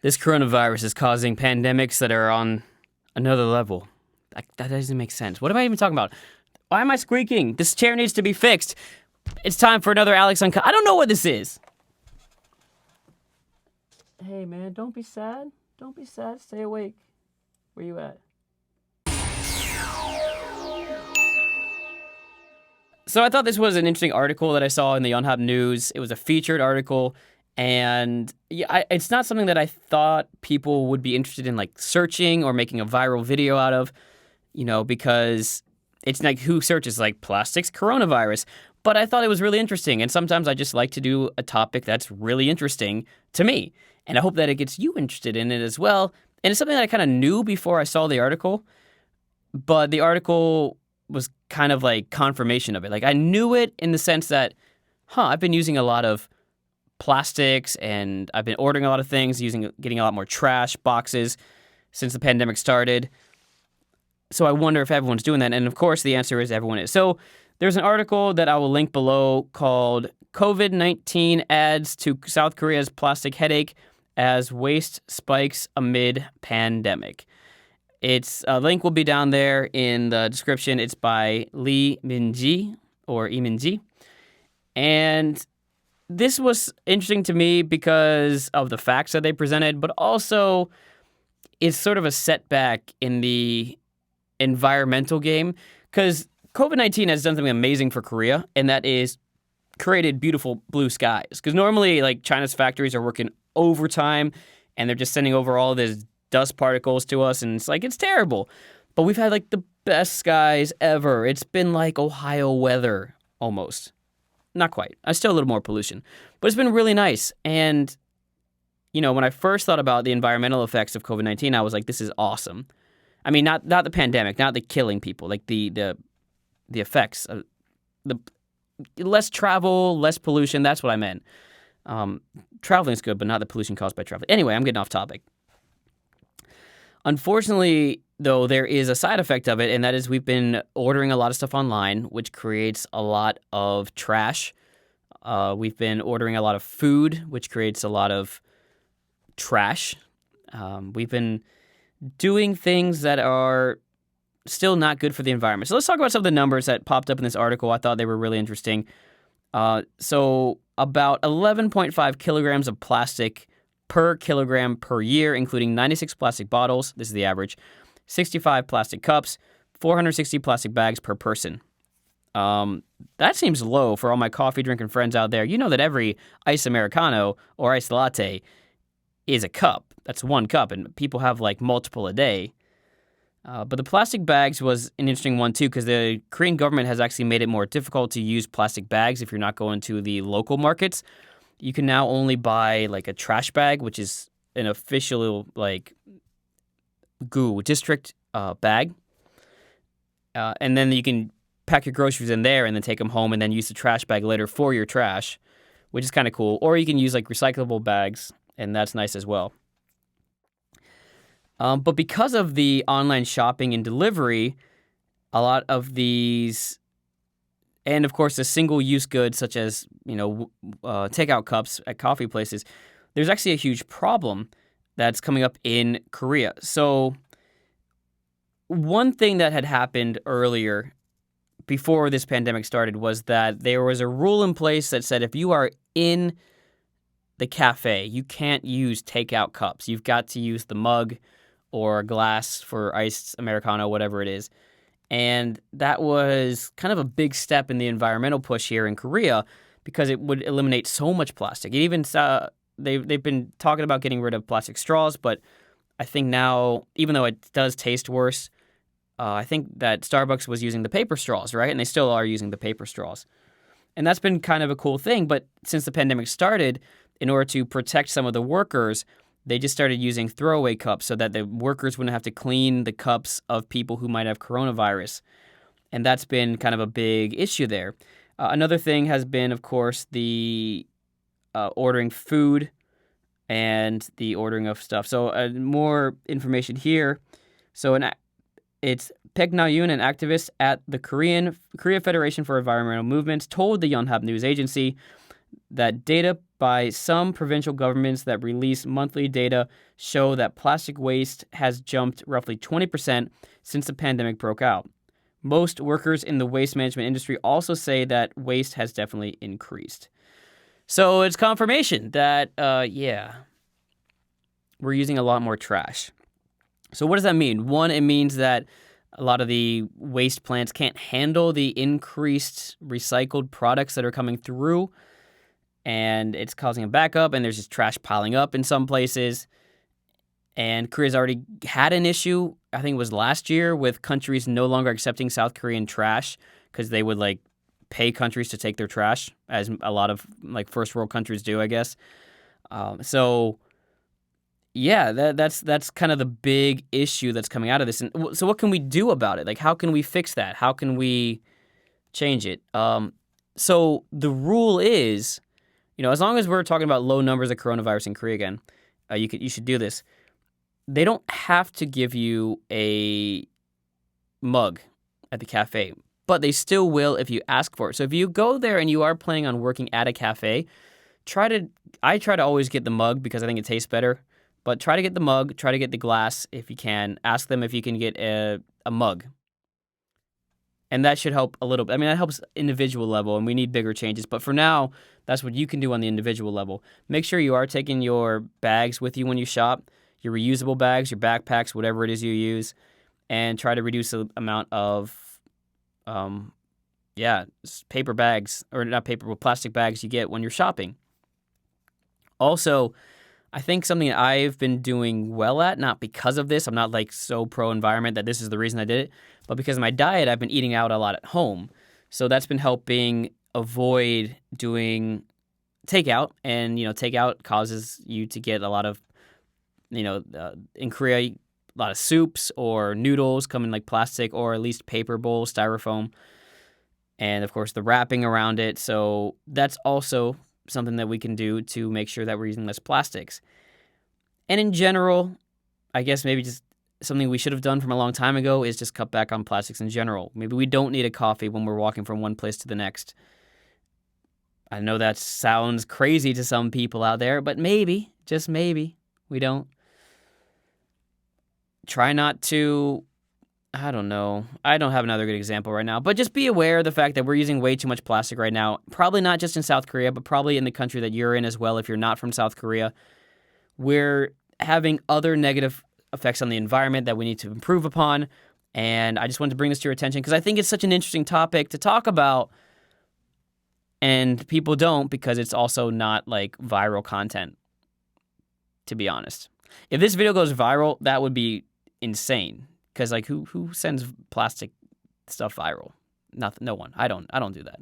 This coronavirus is causing pandemics that are on another level. That doesn't make sense. What am I even talking about? Why am I squeaking? This chair needs to be fixed. It's time for another Alex Uncut. I don't know what this is. Hey, man, don't be sad. Don't be sad. Stay awake. Where you at? So I thought this was an interesting article that I saw in the Yonhap News. It was a featured article, and it's not something that I thought people would be interested in, like, searching or making a viral video out of, because it's like, who searches, like, plastics coronavirus? But I thought it was really interesting, and sometimes I just like to do a topic that's really interesting to me, and I hope that it gets you interested in it as well. And it's something that I kind of knew before I saw the article, but the article was kind of like confirmation of it. Like, I knew it in the sense that, I've been using a lot of plastics and I've been ordering a lot of things, getting a lot more trash boxes since the pandemic started. So I wonder if everyone's doing that. And of course, the answer is everyone is. So there's an article that I will link below called COVID-19 Adds to South Korea's Plastic Headache as Waste Spikes Amid Pandemic. Its link will be down there in the description. It's by Lee Min-ji, or Lee Min-ji. And this was interesting to me because of the facts that they presented, but also it's sort of a setback in the environmental game, because COVID-19 has done something amazing for Korea, and that is created beautiful blue skies. Because normally, like, China's factories are working overtime, and they're just sending over all this dust particles to us, and it's terrible. But we've had, like, the best skies ever. It's been like Ohio weather, almost. Not quite. Still a little more pollution. But it's been really nice. And, when I first thought about the environmental effects of COVID-19, I was like, this is awesome. I mean, not the pandemic, not the killing people, like the effects. The less travel, less pollution, that's what I meant. Traveling is good, but not the pollution caused by traveling. Anyway, I'm getting off topic. Unfortunately, though, there is a side effect of it, and that is we've been ordering a lot of stuff online, which creates a lot of trash. We've been ordering a lot of food, which creates a lot of trash. We've been doing things that are still not good for the environment. So let's talk about some of the numbers that popped up in this article. I thought they were really interesting. So about 11.5 kilograms of plastic per kilogram per year, including 96 plastic bottles, this is the average, 65 plastic cups, 460 plastic bags per person. That seems low for all my coffee drinking friends out there. You know that every iced Americano or iced latte is a cup. That's one cup, and people have, like, multiple a day. But the plastic bags was an interesting one, too, because the Korean government has actually made it more difficult to use plastic bags if you're not going to the local markets. You can now only buy, like, a trash bag, which is an official, like, GU district bag. And then you can pack your groceries in there and then take them home and then use the trash bag later for your trash, which is kind of cool. Or you can use, like, recyclable bags, and that's nice as well. But because of the online shopping and delivery, a lot of these, and of course the single-use goods such as, takeout cups at coffee places, there's actually a huge problem that's coming up in Korea. So one thing that had happened earlier before this pandemic started was that there was a rule in place that said if you are in the cafe, you can't use takeout cups. You've got to use the mug or a glass for iced Americano, whatever it is. And that was kind of a big step in the environmental push here in Korea because it would eliminate so much plastic. It even they've been talking about getting rid of plastic straws, but I think now, even though it does taste worse, I think that Starbucks was using the paper straws, right? And they still are using the paper straws. And that's been kind of a cool thing. But since the pandemic started, in order to protect some of the workers, they just started using throwaway cups so that the workers wouldn't have to clean the cups of people who might have coronavirus. And that's been kind of a big issue there. Another thing has been, of course, the ordering food and the ordering of stuff. So more information here. So it's Pek Na-yoon, an activist at the Korea Federation for Environmental Movements, told the Yonhap News Agency that data by some provincial governments that release monthly data show that plastic waste has jumped roughly 20% since the pandemic broke out. Most workers in the waste management industry also say that waste has definitely increased. So it's confirmation that, we're using a lot more trash. So what does that mean? One, it means that a lot of the waste plants can't handle the increased recycled products that are coming through, and it's causing a backup, and there's just trash piling up in some places. And Korea's already had an issue, I think it was last year, with countries no longer accepting South Korean trash because they would pay countries to take their trash, as a lot of first world countries do, I guess. That's kind of the big issue that's coming out of this. And so what can we do about it? How can we fix that? How can we change it? So the rule is, as long as we're talking about low numbers of coronavirus in Korea again, you should do this. They don't have to give you a mug at the cafe, but they still will if you ask for it. So if you go there and you are planning on working at a cafe, I try to always get the mug because I think it tastes better. But try to get the mug, try to get the glass if you can. Ask them if you can get a mug. And that should help a little bit. I mean, that helps individual level, and we need bigger changes. But for now, that's what you can do on the individual level. Make sure you are taking your bags with you when you shop, your reusable bags, your backpacks, whatever it is you use, and try to reduce the amount of, paper bags, or not paper, but plastic bags you get when you're shopping. Also, I think something that I've been doing well at, not because of this, I'm not so pro-environment that this is the reason I did it, but because of my diet, I've been eating out a lot at home. So that's been helping avoid doing takeout, and, takeout causes you to get a lot of, in Korea, a lot of soups or noodles come in plastic or at least paper bowls, styrofoam, and of course the wrapping around it. So that's also something that we can do to make sure that we're using less plastics. And in general, I guess maybe just something we should have done from a long time ago is just cut back on plastics in general. Maybe we don't need a coffee when we're walking from one place to the next. I know that sounds crazy to some people out there, but maybe, just maybe, we don't. Try not to, I don't know. I don't have another good example right now, but just be aware of the fact that we're using way too much plastic right now. Probably not just in South Korea, but probably in the country that you're in as well if you're not from South Korea. We're having other negative effects on the environment that we need to improve upon, and I just wanted to bring this to your attention because I think it's such an interesting topic to talk about, and people don't because it's also not viral content, to be honest. If this video goes viral, that would be insane. Because who sends plastic stuff viral? No one. I don't do that.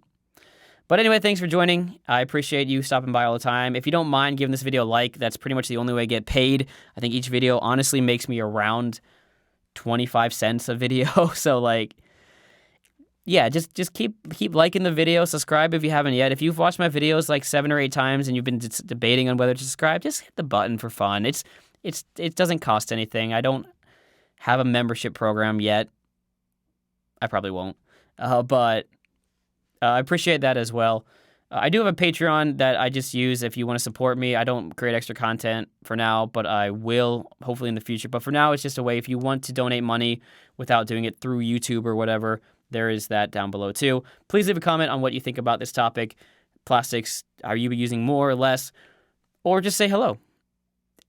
But anyway, thanks for joining. I appreciate you stopping by all the time. If you don't mind giving this video a like, that's pretty much the only way I get paid. I think each video honestly makes me around 25 cents a video. So just keep liking the video. Subscribe if you haven't yet. If you've watched my videos 7 or 8 times and you've been debating on whether to subscribe, just hit the button for fun. It doesn't cost anything. I don't have a membership program yet. I probably won't. But I appreciate that as well. I do have a Patreon that I just use if you want to support me. I don't create extra content for now, but I will hopefully in the future. But for now, it's just a way if you want to donate money without doing it through YouTube or whatever, there is that down below too. Please leave a comment on what you think about this topic. Plastics, are you using more or less? Or just say hello.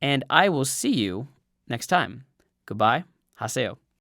And I will see you next time. Goodbye. Haseyo.